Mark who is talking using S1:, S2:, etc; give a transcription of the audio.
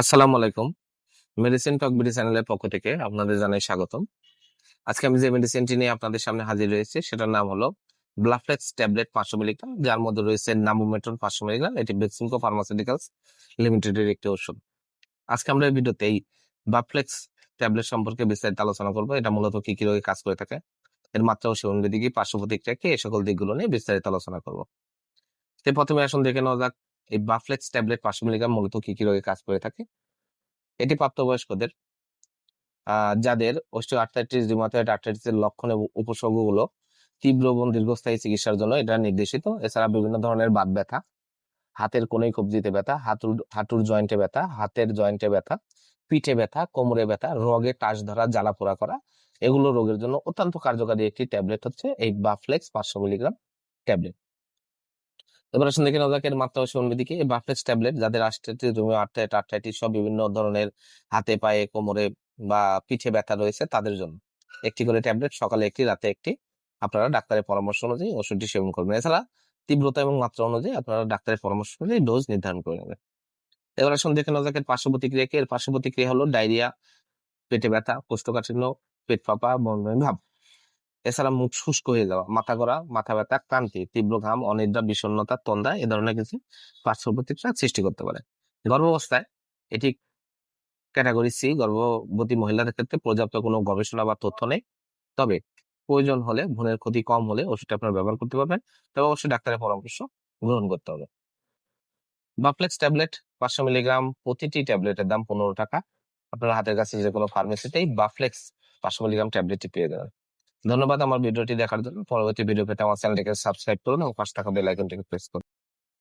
S1: আসসালামু আলাইকুম। মেডিসিন টক বিডি চ্যানেলের পক্ষ থেকে আপনাদের জানাই স্বাগতম। আজকে আমি যে মেডিসিনটি নিয়ে আপনাদের সামনে হাজির হয়েছি সেটার নাম হলো ব্লাফ্লেক্স ট্যাবলেট 500 মিলিগ্রাম, যার মধ্যে রয়েছে নামোমেট্রন 500 মিলিগ্রাম। এটি বেক্সিমকো ফার্মাসিউটিক্যালস লিমিটেডের একটি ওষুধ। আজকে আমরা এই ভিডিওতে এই ব্লাফ্লেক্স ট্যাবলেট সম্পর্কে বিস্তারিত আলোচনা করব। এটা মূলত কি কি রোগে কাজ করে থাকে, এর মাত্রা ও সেবনবিধি কি, পার্শ্ব প্রতিক্রিয়া কি, এই সকল দিকগুলো নিয়ে বিস্তারিত আলোচনা করব। তো প্রথমে আসুন দেখে নেওয়া যাক এই ব্লাফ্লেক্স ট্যাবলেট 500 মিলিগ্রাম মূলত কি কি রোগে কাজ করে থাকে। এটি প্রাপ্তবয়স্কদের যাদের অস্টিওআর্থ্রাইটিস, রিউমাটয়েড আর্থ্রাইটিসের লক্ষণ এবং উপসর্গগুলো তীব্র এবং দীর্ঘস্থায়ী চিকিৎসার জন্য এটা নির্দেশিত। এছাড়া বিভিন্ন ধরনের বাত ব্যথা, হাতের কোণে কবজিতে ব্যথা, হাঁটুর জয়েন্টে ব্যথা, হাতের জয়েন্টে ব্যথা, পিঠে ব্যথা, কোমরে ব্যথা, রগে টাচ ধরা, জ্বালা পোড়া করা, এগুলো রোগের জন্য অত্যন্ত কার্যকারী একটি ট্যাবলেট হচ্ছে এই বাফ্লেক্স 500 মিলিগ্রাম ট্যাবলেট। এবার আসুন দেখে নেওয়া যাক এর মাত্রা ও সেবনবিধি কি। এই বাফ্লেক্স ট্যাবলেট যাদের আর্থ্রাইটিস সব বিভিন্ন ধরনের হাতে, পায়ে, কোমরে বা পিঠে ব্যথা রয়েছে তাদের জন্য একটি করে ট্যাবলেট, সকালে একটি, রাতে একটি, আপনারা ডাক্তারের পরামর্শ অনুযায়ী ওষুধটি সেবন করবেন। এছাড়া তীব্রতা এবং মাত্রা অনুযায়ী আপনারা ডাক্তারের পরামর্শ অনুযায়ী ডোজ নির্ধারণ করে নেবেন। এবার আসুন দেখে নেওয়া যাক এর পার্শ্ব প্রতিক্রিয়া কি। এর পার্শ্ব প্রতিক্রিয়া হলো ডায়রিয়া, পেটে ব্যথা, কোষ্ঠকাঠিন্য, পেট ফাঁপা, বমি ভাব। এছাড়া মুখ শুষ্ক হয়ে যাওয়া, মাথা ঘোরা, মাথা ব্যথা, ক্লান্তি, তীব্র ঘাম, অনিদ্রা, বিষণ্ণতা, তন্দ্রা, এ ধরনের কিছু পার্শ্ব প্রতিক্রিয়া সৃষ্টি করতে পারে। গর্ভাবস্থায় এটি ক্যাটাগরি সি, গর্ভবতী মহিলাদের ক্ষেত্রে পর্যাপ্ত কোনো গবেষণা বা তথ্য নেই। তবে প্রয়োজন হলে, ভ্রূণের ক্ষতি কম হলে ওষুধটা আপনারা ব্যবহার করতে পারবেন, তবে অবশ্যই ডাক্তারের পরামর্শ গ্রহণ করতে হবে। বাফ্লেক্স ট্যাবলেট 500 মিলিগ্রাম, প্রতিটি ট্যাবলেটের দাম 15 টাকা। আপনার হাতের কাছে যে কোনো ফার্মেসিতেই বাফ্লেক্স 500 মিলিগ্রাম ট্যাবলেটটি পেয়ে যাবেন। ধন্যবাদ আমার ভিডিওটি দেখার জন্য। পরবর্তী ভিডিও পেতে আমার চ্যানেলটিকে সাবস্ক্রাইব করুন এবং পাশে থাকা বেল আইকনটিকে প্রেস করুন।